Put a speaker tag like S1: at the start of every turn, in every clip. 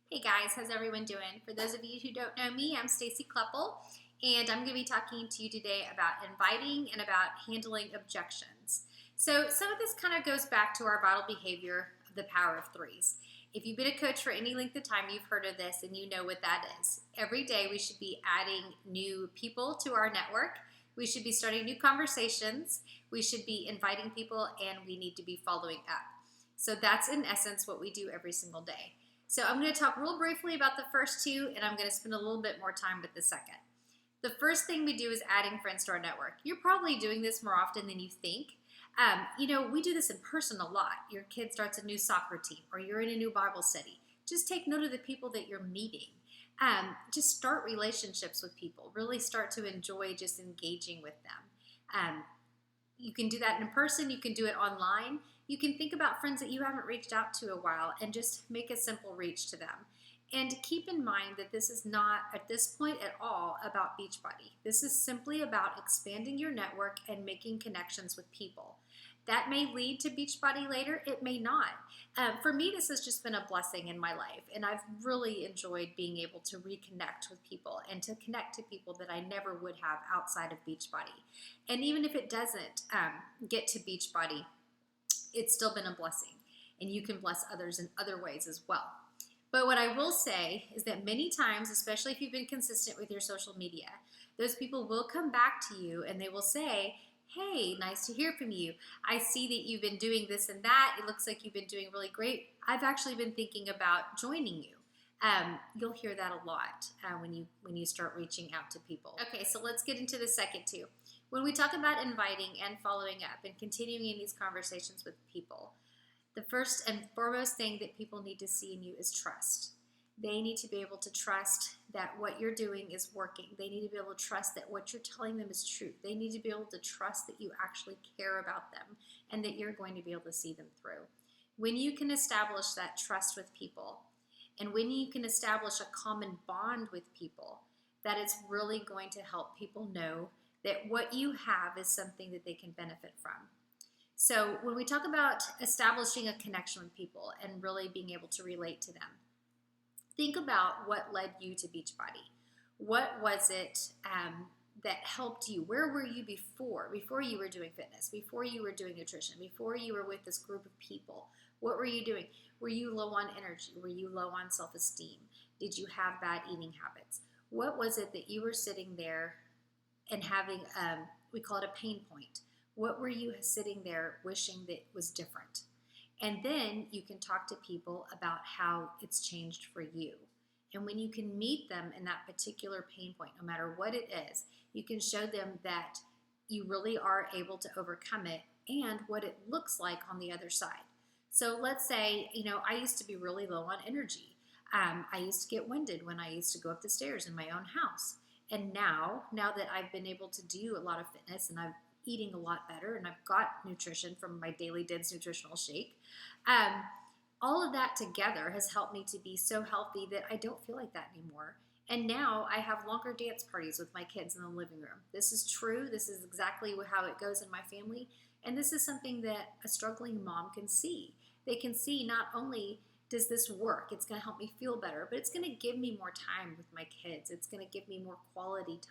S1: Hey guys, how's everyone doing? For those of you who don't know me, I'm Stacy Kleppel, and I'm going to be talking to you today about inviting and about handling objections. So some of this kind of goes back to our vital behavior of the power of threes. If you've been a coach for any length of time, you've heard of this and you know what that is. Every day we should be adding new people to our network. We should be starting new conversations. We should be inviting people, and we need to be following up. So that's in essence what we do every single day. So I'm going to talk real briefly about the first two, and I'm going to spend a little bit more time with the second. The first thing we do is adding friends to our network. You're probably doing this more often than you think. We do this in person a lot. Your kid starts a new soccer team, or you're in a new Bible study. Just take note of the people that you're meeting. Just start relationships with people. Really start to enjoy just engaging with them. You can do that in person. You can do it online. You can think about friends that you haven't reached out to a while and just make a simple reach to them. And keep in mind that this is not, at this point at all, about Beachbody. This is simply about expanding your network and making connections with people. That may lead to Beachbody later. It may not. For me, this has just been a blessing in my life, and I've really enjoyed being able to reconnect with people and to connect to people that I never would have outside of Beachbody. And even if it doesn't get to Beachbody, it's still been a blessing, and you can bless others in other ways as well. But what I will say is that many times, especially if you've been consistent with your social media, those people will come back to you and they will say, hey, nice to hear from you. I see that you've been doing this and that. It looks like you've been doing really great. I've actually been thinking about joining you. You'll hear that a lot when you start reaching out to people. Okay, so let's get into the second two. When we talk about inviting and following up and continuing in these conversations with people, the first and foremost thing that people need to see in you is trust. They need to be able to trust that what you're doing is working. They need to be able to trust that what you're telling them is true. They need to be able to trust that you actually care about them and that you're going to be able to see them through. When you can establish that trust with people, and when you can establish a common bond with people, that it's really going to help people know that what you have is something that they can benefit from. So when we talk about establishing a connection with people and really being able to relate to them, think about what led you to Beachbody. What was it that helped you? Where were you before you were doing fitness, before you were doing nutrition, before you were with this group of people? What were you doing? Were you low on energy? Were you low on self-esteem? Did you have bad eating habits? What was it that you were sitting there and having, we call it a pain point? What were you sitting there wishing that was different? And then you can talk to people about how it's changed for you. And when you can meet them in that particular pain point, no matter what it is, you can show them that you really are able to overcome it and what it looks like on the other side. So let's say, I used to be really low on energy. I used to get winded when I used to go up the stairs in my own house. And now that I've been able to do a lot of fitness and I'm eating a lot better and I've got nutrition from my Daily Dense nutritional shake, all of that together has helped me to be so healthy that I don't feel like that anymore. And now I have longer dance parties with my kids in the living room. This is true. This is exactly how it goes in my family. And this is something that a struggling mom can see. They can see not only does this work, it's going to help me feel better, but it's going to give me more time with my kids. It's going to give me more quality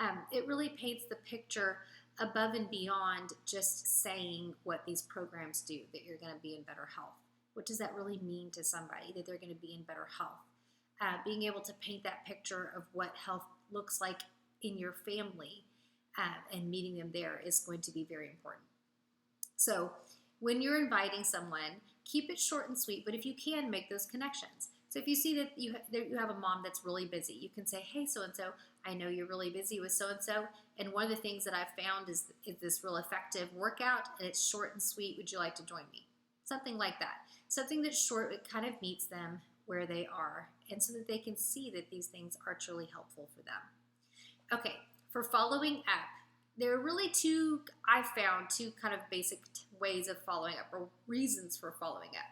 S1: time. It really paints the picture above and beyond just saying what these programs do, that you're going to be in better health. What does that really mean to somebody, that they're going to be in better health? Being able to paint that picture of what health looks like in your family and meeting them there is going to be very important. So when you're inviting someone, keep it short and sweet, but if you can, make those connections. So if you see that you have a mom that's really busy, you can say, hey, so-and-so, I know you're really busy with so-and-so, and one of the things that I've found is this real effective workout, and it's short and sweet. Would you like to join me? Something like that. Something that's short, it kind of meets them where they are, and so that they can see that these things are truly helpful for them. Okay, for following up, there are really two kind of basic ways of following up, or reasons for following up.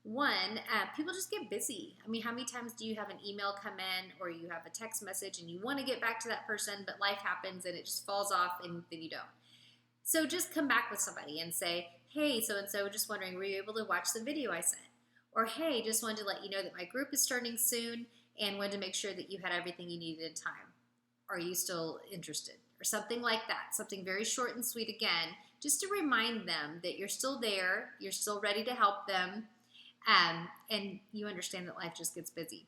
S1: One, people just get busy. I mean, how many times do you have an email come in or you have a text message and you want to get back to that person, but life happens and it just falls off and then you don't? So just come back with somebody and say, hey, so-and-so, just wondering, were you able to watch the video I sent? Or, hey, just wanted to let you know that my group is starting soon and wanted to make sure that you had everything you needed in time. Are you still interested? Or something like that, something very short and sweet again, just to remind them that you're still there, you're still ready to help them, and you understand that life just gets busy.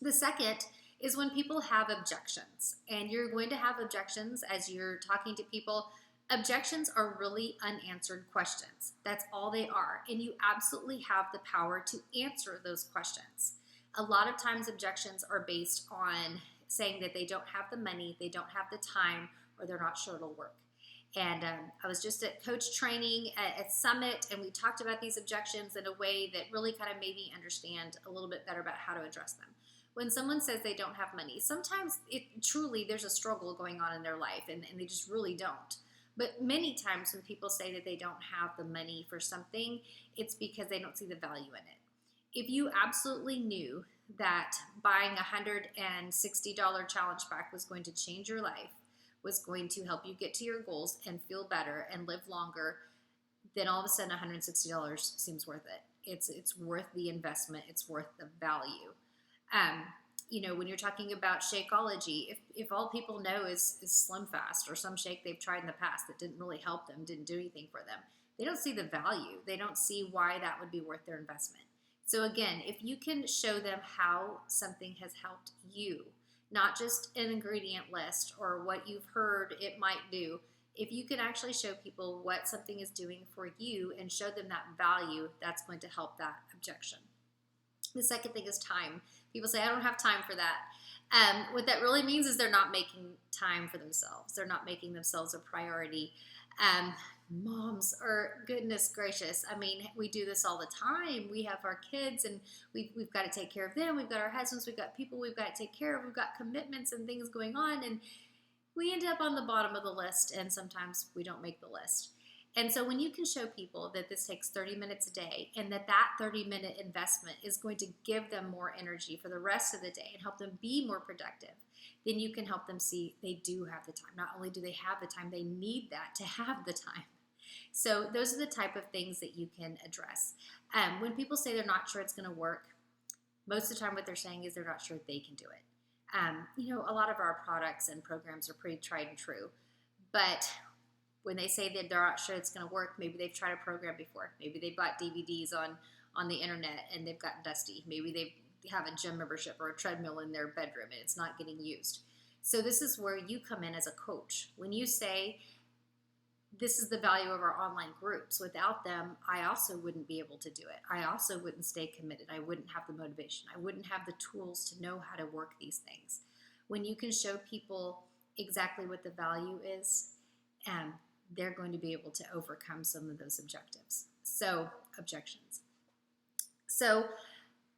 S1: The second is when people have objections, and you're going to have objections as you're talking to people. Objections are really unanswered questions. That's all they are, and you absolutely have the power to answer those questions. A lot of times objections are based on saying that they don't have the money, they don't have the time, or they're not sure it'll work. And I was just at coach training at Summit, and we talked about these objections in a way that really kind of made me understand a little bit better about how to address them. When someone says they don't have money, sometimes there's a struggle going on in their life, and they just really don't. But many times when people say that they don't have the money for something, it's because they don't see the value in it. If you absolutely knew that buying a $160 challenge pack was going to change your life, was going to help you get to your goals and feel better and live longer, then all of a sudden $160 seems worth it. It's worth the investment. It's worth the value. When you're talking about Shakeology, if all people know is Slim Fast or some shake they've tried in the past that didn't really help them, didn't do anything for them, they don't see the value. They don't see why that would be worth their investment. So again, if you can show them how something has helped you, not just an ingredient list or what you've heard it might do, if you can actually show people what something is doing for you and show them that value, that's going to help that objection. The second thing is time. People say, I don't have time for that. What that really means is they're not making time for themselves. They're not making themselves a priority. Moms are, goodness gracious, I mean, we do this all the time. We have our kids, and we've got to take care of them. We've got our husbands. We've got people we've got to take care of. We've got commitments and things going on, and we end up on the bottom of the list, and sometimes we don't make the list. And so when you can show people that this takes 30 minutes a day and that 30-minute investment is going to give them more energy for the rest of the day and help them be more productive, then you can help them see they do have the time. Not only do they have the time, they need that to have the time. So those are the type of things that you can address. When people say they're not sure it's going to work, most of the time what they're saying is they're not sure they can do it. A lot of our products and programs are pretty tried and true, but when they say that they're not sure it's going to work, maybe they've tried a program before. Maybe they bought DVDs on the internet and they've gotten dusty. Maybe they have a gym membership or a treadmill in their bedroom and it's not getting used. So this is where you come in as a coach. When you say, this is the value of our online groups. Without them, I also wouldn't be able to do it. I also wouldn't stay committed. I wouldn't have the motivation. I wouldn't have the tools to know how to work these things. When you can show people exactly what the value is, they're going to be able to overcome some of those objectives. So, objections. So,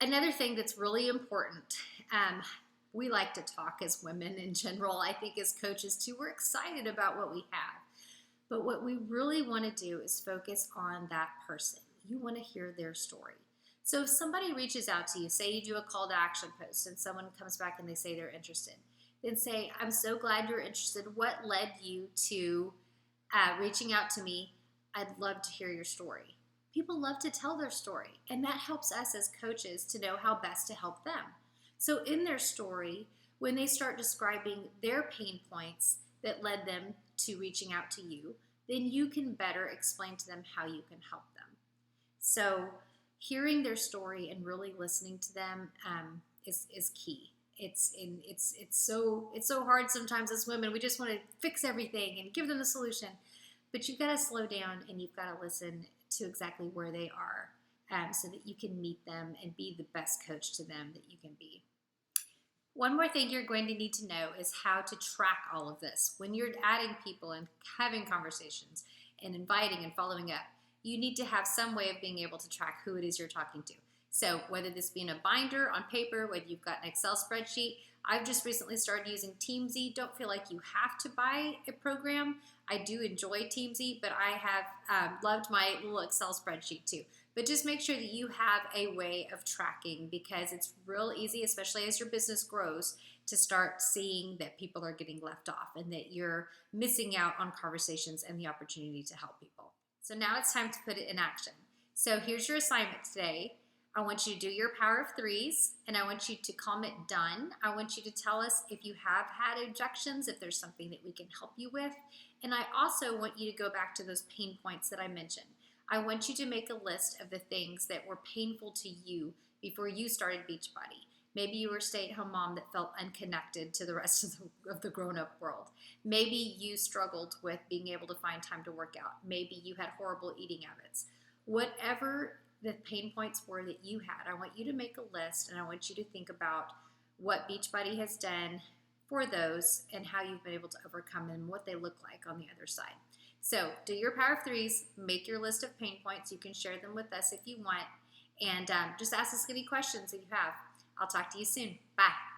S1: another thing that's really important, we like to talk as women in general, I think as coaches too, we're excited about what we have. But what we really want to do is focus on that person. You want to hear their story. So if somebody reaches out to you, say you do a call to action post and someone comes back and they say they're interested, then say, I'm so glad you're interested. What led you to reaching out to me? I'd love to hear your story. People love to tell their story, and that helps us as coaches to know how best to help them. So in their story, when they start describing their pain points that led them to reaching out to you, then you can better explain to them how you can help them. So hearing their story and really listening to them is key. It's so hard sometimes as women. We just want to fix everything and give them the solution, but you've got to slow down and you've got to listen to exactly where they are, so that you can meet them and be the best coach to them that you can be. One more thing you're going to need to know is how to track all of this. When you're adding people and having conversations and inviting and following up, you need to have some way of being able to track who it is you're talking to. So whether this be in a binder on paper, whether you've got an Excel spreadsheet, I've just recently started using Teamzy. Don't feel like you have to buy a program. I do enjoy Teamzy, but I have loved my little Excel spreadsheet too. But just make sure that you have a way of tracking, because it's real easy, especially as your business grows, to start seeing that people are getting left off and that you're missing out on conversations and the opportunity to help people. So now it's time to put it in action. So here's your assignment today. I want you to do your power of threes, and I want you to comment done. I want you to tell us if you have had objections, if there's something that we can help you with. And I also want you to go back to those pain points that I mentioned. I want you to make a list of the things that were painful to you before you started Beachbody. Maybe you were a stay-at-home mom that felt unconnected to the rest of the grown-up world. Maybe you struggled with being able to find time to work out. Maybe you had horrible eating habits. Whatever the pain points were that you had, I want you to make a list, and I want you to think about what Beachbody has done for those and how you've been able to overcome them and what they look like on the other side. So do your power of threes, make your list of pain points. You can share them with us if you want, and just ask us any questions that you have. I'll talk to you soon. Bye.